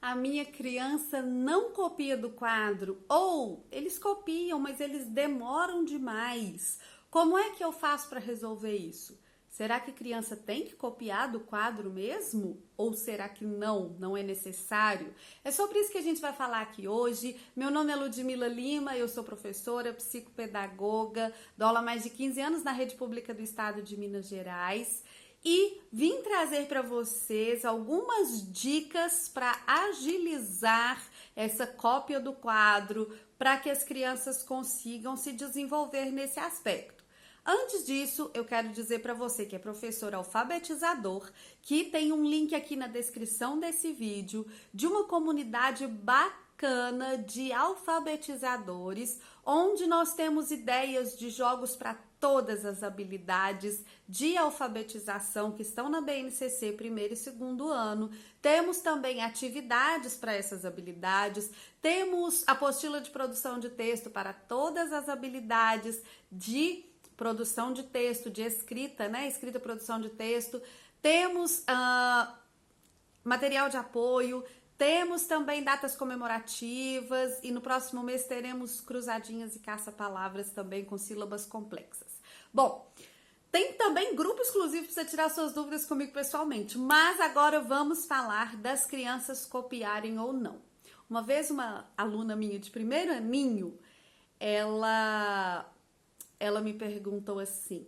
a minha criança não copia do quadro, ou eles copiam, mas eles demoram demais. Como é que eu faço para resolver isso? Será que a criança tem que copiar do quadro mesmo? Ou será que não é necessário? É sobre isso que a gente vai falar aqui hoje. Meu nome é Ludmila Lima, eu sou professora, psicopedagoga, dou aula há mais de 15 anos na rede pública do estado de Minas Gerais. E vim trazer para vocês algumas dicas para agilizar essa cópia do quadro, para que as crianças consigam se desenvolver nesse aspecto. Antes disso, eu quero dizer para você que é professor alfabetizador, que tem um link aqui na descrição desse vídeo de uma comunidade bacana de alfabetizadores, onde nós temos ideias de jogos para todas as habilidades de alfabetização que estão na BNCC primeiro e segundo ano. Temos também atividades para essas habilidades, temos apostila de produção de texto para todas as habilidades de produção de texto, de escrita, né? Escrita, produção de texto. Temos material de apoio, temos também datas comemorativas e no próximo mês teremos cruzadinhas e caça-palavras também com sílabas complexas. Bom, tem também grupo exclusivo para você tirar suas dúvidas comigo pessoalmente, mas agora vamos falar das crianças copiarem ou não. Uma vez uma aluna minha de primeiro aninho, ela me perguntou assim: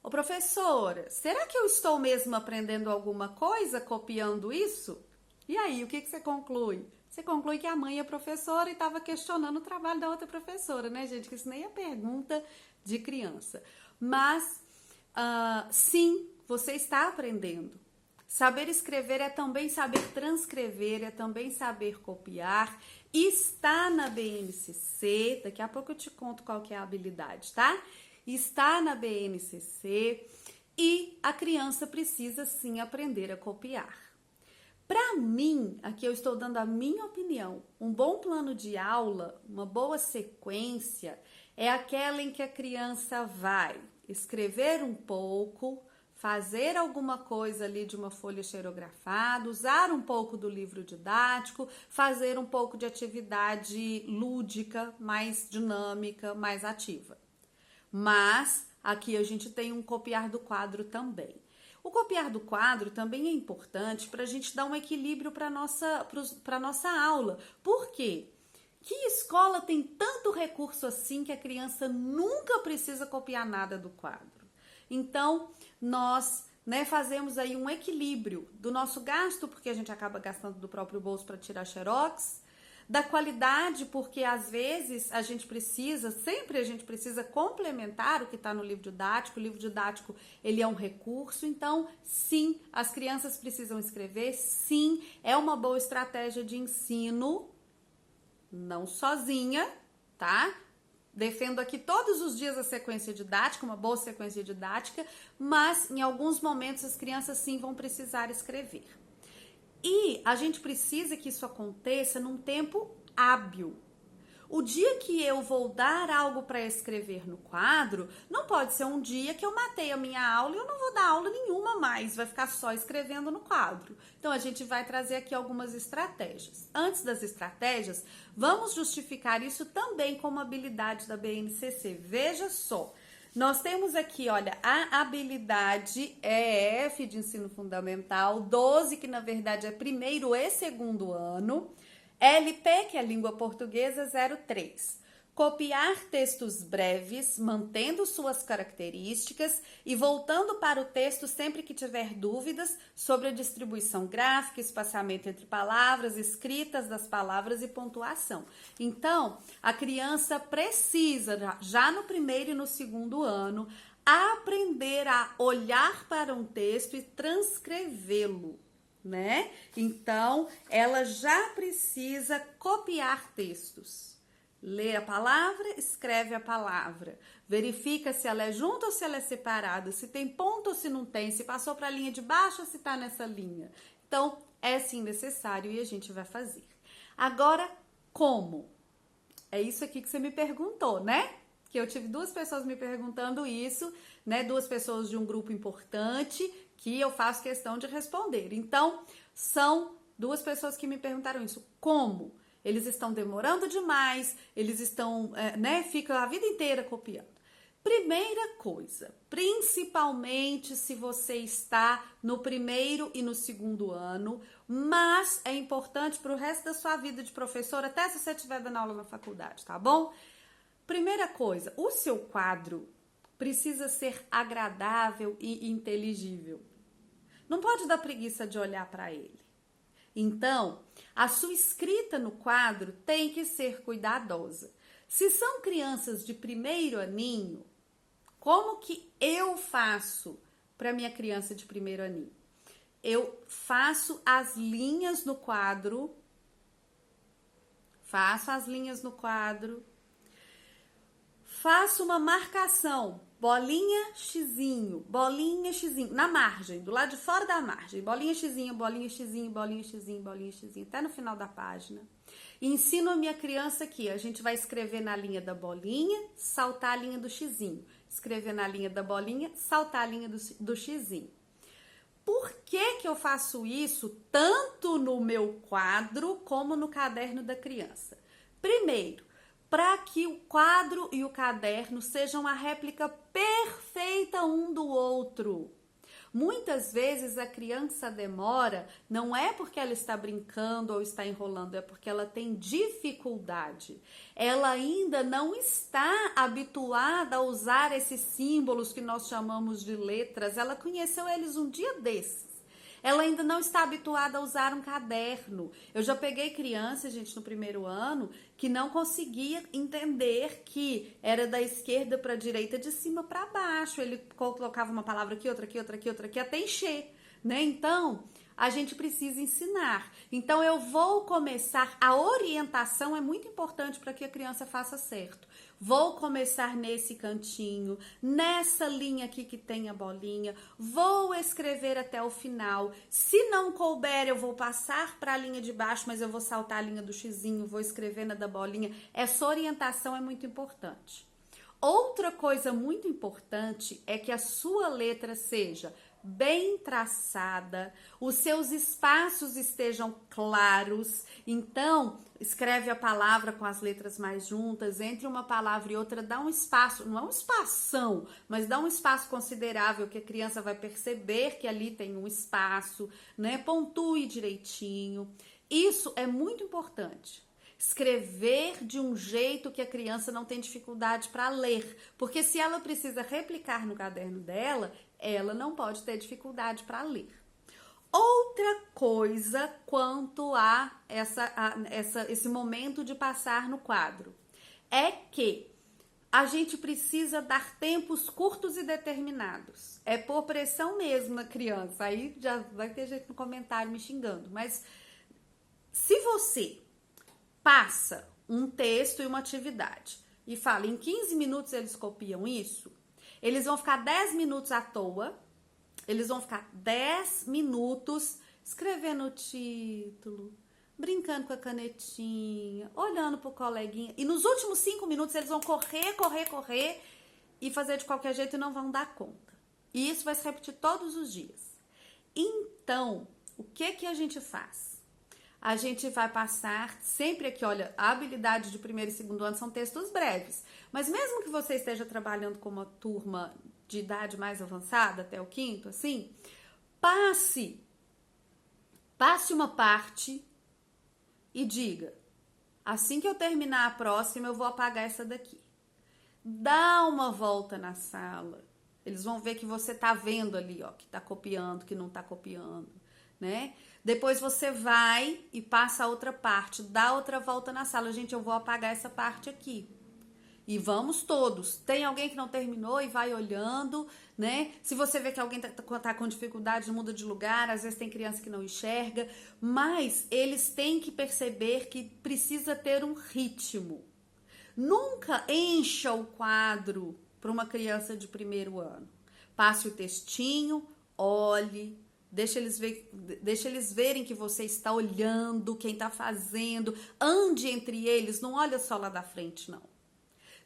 ô professora, será que eu estou mesmo aprendendo alguma coisa copiando isso? E aí, o que você conclui? Você conclui que a mãe é professora e estava questionando o trabalho da outra professora, né, gente? Que isso nem é pergunta de criança. Mas, sim, você está aprendendo. Saber escrever é também saber transcrever, é também saber copiar. Está na BNCC, daqui a pouco eu te conto qual que é a habilidade, tá? Está na BNCC e a criança precisa sim aprender a copiar. Para mim, aqui eu estou dando a minha opinião, um bom plano de aula, uma boa sequência, é aquela em que a criança vai escrever um pouco, fazer alguma coisa ali de uma folha xerografada, usar um pouco do livro didático, fazer um pouco de atividade lúdica, mais dinâmica, mais ativa. Mas aqui a gente tem um copiar do quadro também. O copiar do quadro também é importante para a gente dar um equilíbrio para a nossa aula. Por quê? Que escola tem tanto recurso assim que a criança nunca precisa copiar nada do quadro? Então, nós fazemos aí um equilíbrio do nosso gasto, porque a gente acaba gastando do próprio bolso para tirar xerox, da qualidade, porque às vezes sempre a gente precisa complementar o que está no livro didático. O livro didático, ele é um recurso, então sim, as crianças precisam escrever, sim, é uma boa estratégia de ensino, não sozinha, tá? Defendo aqui todos os dias a sequência didática, uma boa sequência didática, mas em alguns momentos as crianças sim vão precisar escrever. E a gente precisa que isso aconteça num tempo hábil. O dia que eu vou dar algo para escrever no quadro, não pode ser um dia que eu matei a minha aula e eu não vou dar aula nenhuma mais, vai ficar só escrevendo no quadro. Então a gente vai trazer aqui algumas estratégias. Antes das estratégias, vamos justificar isso também como habilidade da BNCC. Veja só. Nós temos aqui, olha, a habilidade EF de ensino fundamental, 12, que na verdade é primeiro e segundo ano, LP, que é língua portuguesa, 03. Copiar textos breves, mantendo suas características e voltando para o texto sempre que tiver dúvidas sobre a distribuição gráfica, espaçamento entre palavras, escritas das palavras e pontuação. Então, a criança precisa, já no primeiro e no segundo ano, aprender a olhar para um texto e transcrevê-lo, né? Então, ela já precisa copiar textos. Lê a palavra, escreve a palavra. Verifica se ela é junta ou se ela é separada, se tem ponto ou se não tem, se passou para a linha de baixo ou se está nessa linha. Então, é sim necessário e a gente vai fazer. Agora, como? É isso aqui que você me perguntou, né? Que eu tive duas pessoas me perguntando isso, né? Duas pessoas de um grupo importante que eu faço questão de responder. Então, são Duas pessoas que me perguntaram isso. Como? Eles estão demorando demais, eles estão, ficam a vida inteira copiando. Primeira coisa, principalmente se você está no primeiro e no segundo ano, mas é importante para o resto da sua vida de professor, até se você estiver dando aula na faculdade, tá bom? Primeira coisa, o seu quadro precisa ser agradável e inteligível. Não pode dar preguiça de olhar para ele. Então, a sua escrita no quadro tem que ser cuidadosa. Se são crianças de primeiro aninho, como que eu faço para minha criança de primeiro aninho? Eu faço as linhas no quadro, faço uma marcação, bolinha, xizinho, na margem, do lado de fora da margem, bolinha, xizinho, bolinha, xizinho, bolinha, xizinho, bolinha, xizinho, até no final da página. E ensino a minha criança aqui, a gente vai escrever na linha da bolinha, saltar a linha do xizinho. Escrever na linha da bolinha, saltar a linha do xizinho. Por que eu faço isso tanto no meu quadro como no caderno da criança? Primeiro, para que o quadro e o caderno sejam a réplica perfeita um do outro. Muitas vezes a criança demora, não é porque ela está brincando ou está enrolando, é porque ela tem dificuldade. Ela ainda não está habituada a usar esses símbolos que nós chamamos de letras. Ela conheceu eles um dia desses. Ela ainda não está habituada a usar um caderno. Eu já peguei criança, gente, no primeiro ano, que não conseguia entender que era da esquerda para a direita, de cima para baixo. Ele colocava uma palavra aqui, outra aqui, outra aqui, outra aqui, até encher, né? Então, a gente precisa ensinar. Então, eu vou começar, a orientação é muito importante para que a criança faça certo. Vou começar nesse cantinho, nessa linha aqui que tem a bolinha, vou escrever até o final. Se não couber, eu vou passar para a linha de baixo, mas eu vou saltar a linha do xizinho, vou escrever na da bolinha. Essa orientação é muito importante. Outra coisa muito importante é que a sua letra seja bem traçada, os seus espaços estejam claros. Então, escreve a palavra com as letras mais juntas, entre uma palavra e outra, dá um espaço, não é um espação, mas dá um espaço considerável que a criança vai perceber que ali tem um espaço, né? Pontue direitinho. Isso é muito importante. Escrever de um jeito que a criança não tem dificuldade para ler, porque se ela precisa replicar no caderno dela, ela não pode ter dificuldade para ler. Outra coisa quanto a esse momento de passar no quadro é que a gente precisa dar tempos curtos e determinados. É por pressão mesmo na criança. Aí já vai ter gente no comentário me xingando. Mas se você passa um texto e uma atividade e fala, em 15 minutos eles copiam isso, eles vão ficar 10 minutos à toa, eles vão ficar 10 minutos escrevendo o título, brincando com a canetinha, olhando pro coleguinha, e nos últimos 5 minutos eles vão correr e fazer de qualquer jeito e não vão dar conta. E isso vai se repetir todos os dias. Então, o que a gente faz? A gente vai passar sempre aqui, olha, a habilidade de primeiro e segundo ano são textos breves. Mas mesmo que você esteja trabalhando com uma turma de idade mais avançada, até o quinto, assim, passe uma parte e diga, assim que eu terminar a próxima, eu vou apagar essa daqui. Dá uma volta na sala. Eles vão ver que você tá vendo ali, ó, que tá copiando, que não tá copiando, né? Depois você vai e passa a outra parte, dá outra volta na sala. Gente, eu vou apagar essa parte aqui. E vamos todos. Tem alguém que não terminou e vai olhando, né? Se você vê que alguém tá com dificuldade, muda de lugar. Às vezes tem criança que não enxerga. Mas eles têm que perceber que precisa ter um ritmo. Nunca encha o quadro para uma criança de primeiro ano. Passe o textinho, olhe. Deixa eles verem que você está olhando, quem está fazendo. Ande entre eles, não olha só lá da frente, não.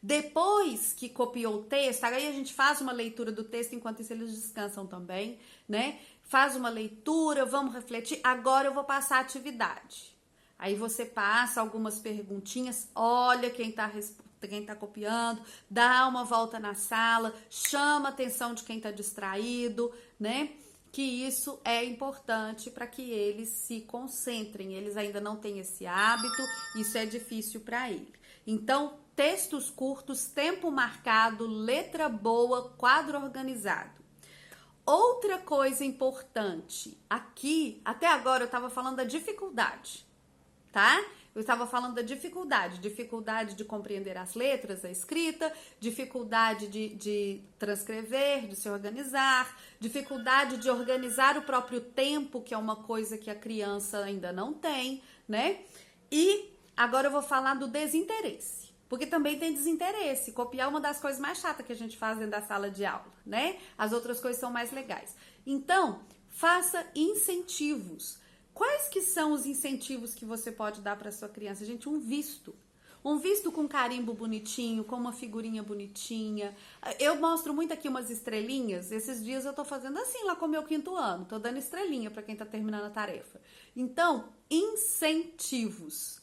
Depois que copiou o texto, aí a gente faz uma leitura do texto, enquanto isso eles descansam também, né? faz uma leitura, vamos refletir, agora eu vou passar a atividade. Aí você passa algumas perguntinhas, olha quem tá copiando, dá uma volta na sala, chama a atenção de quem tá distraído, né? Que isso é importante para que eles se concentrem. Eles ainda não têm esse hábito, isso é difícil para ele. Então, textos curtos, tempo marcado, letra boa, quadro organizado. Outra coisa importante, aqui, até agora eu estava falando da dificuldade, tá? Eu estava falando da dificuldade de compreender as letras, a escrita, dificuldade de transcrever, de se organizar, dificuldade de organizar o próprio tempo, que é uma coisa que a criança ainda não tem, né? E agora eu vou falar do desinteresse, porque também tem desinteresse. Copiar é uma das coisas mais chatas que a gente faz dentro da sala de aula, né? As outras coisas são mais legais. Então, faça incentivos. Quais que são os incentivos que você pode dar para sua criança? Gente, um visto. Um visto com carimbo bonitinho, com uma figurinha bonitinha. Eu mostro muito aqui umas estrelinhas. Esses dias eu tô fazendo assim lá com o meu 5º ano. Tô dando estrelinha para quem tá terminando a tarefa. Então, incentivos.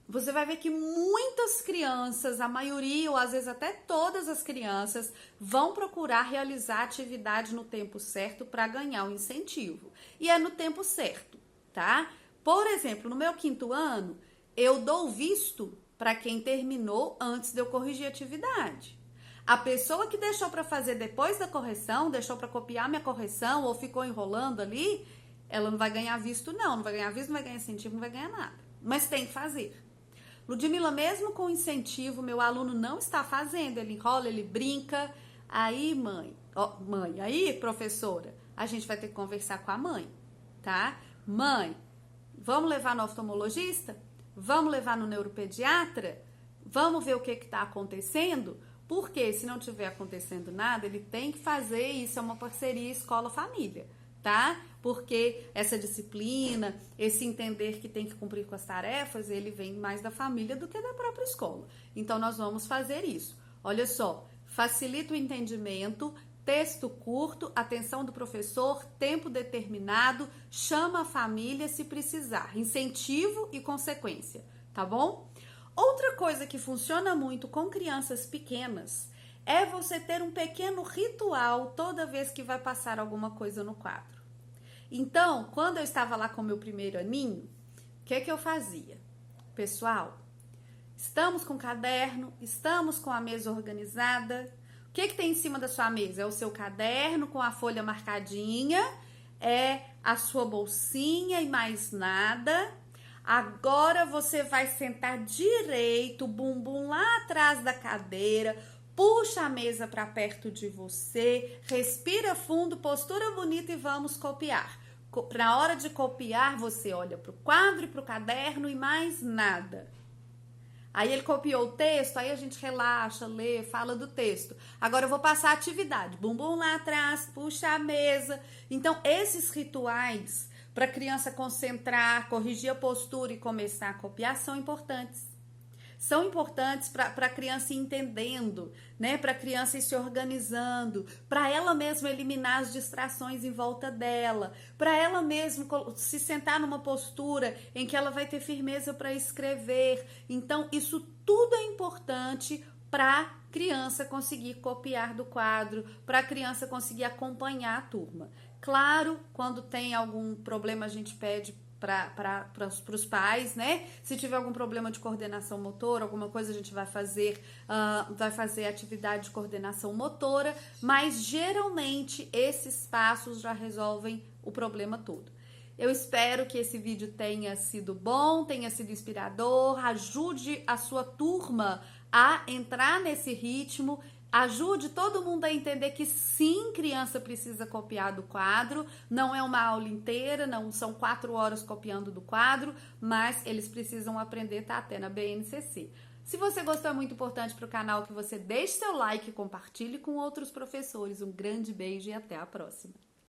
Você vai ver que muitas crianças, a maioria ou às vezes até todas as crianças, vão procurar realizar a atividade no tempo certo para ganhar o incentivo. E é no tempo certo, tá? Por exemplo, no meu 5º ano, eu dou visto para quem terminou antes de eu corrigir a atividade. A pessoa que deixou para fazer depois da correção, deixou para copiar minha correção ou ficou enrolando ali, ela não vai ganhar visto não vai ganhar visto, não vai ganhar incentivo, não vai ganhar nada. Mas tem que fazer. Ludmila, mesmo com incentivo, meu aluno não está fazendo, ele enrola, ele brinca. Aí, aí, professora, a gente vai ter que conversar com a mãe, tá? Mãe, vamos levar no oftalmologista? Vamos levar no neuropediatra? Vamos ver o que está acontecendo? Porque se não tiver acontecendo nada, ele tem que fazer, isso é uma parceria escola-família, tá? Porque essa disciplina, esse entender que tem que cumprir com as tarefas, ele vem mais da família do que da própria escola. Então, nós vamos fazer isso. Olha só, facilita o entendimento, texto curto, atenção do professor, tempo determinado, chama a família se precisar, incentivo e consequência, tá bom? Outra coisa que funciona muito com crianças pequenas é você ter um pequeno ritual toda vez que vai passar alguma coisa no quadro. Então, quando eu estava lá com o meu 1º aninho, o que eu fazia? Pessoal, estamos com o caderno, estamos com a mesa organizada. O que tem em cima da sua mesa? É o seu caderno com a folha marcadinha, é a sua bolsinha e mais nada. Agora você vai sentar direito, bumbum lá atrás da cadeira, puxa a mesa para perto de você, respira fundo, postura bonita e vamos copiar. Na hora de copiar, você olha para o quadro e para o caderno e mais nada. Aí ele copiou o texto, aí a gente relaxa, lê, fala do texto. Agora eu vou passar a atividade. Bumbum lá atrás, puxa a mesa. Então, esses rituais para a criança concentrar, corrigir a postura e começar a copiar são importantes. São importantes para a criança ir entendendo, né? Para a criança ir se organizando, para ela mesma eliminar as distrações em volta dela, para ela mesma se sentar numa postura em que ela vai ter firmeza para escrever. Então, isso tudo é importante para a criança conseguir copiar do quadro, para a criança conseguir acompanhar a turma. Claro, quando tem algum problema, a gente pede para os pais, né? Se tiver algum problema de coordenação motora, alguma coisa, a gente vai fazer atividade de coordenação motora, mas geralmente esses passos já resolvem o problema todo. Eu espero que esse vídeo tenha sido bom, tenha sido inspirador, ajude a sua turma a entrar nesse ritmo. Ajude todo mundo a entender que sim, criança precisa copiar do quadro, não é uma aula inteira, não são 4 horas copiando do quadro, mas eles precisam aprender, tá até na BNCC. Se você gostou, é muito importante para o canal que você deixe seu like e compartilhe com outros professores. Um grande beijo e até a próxima!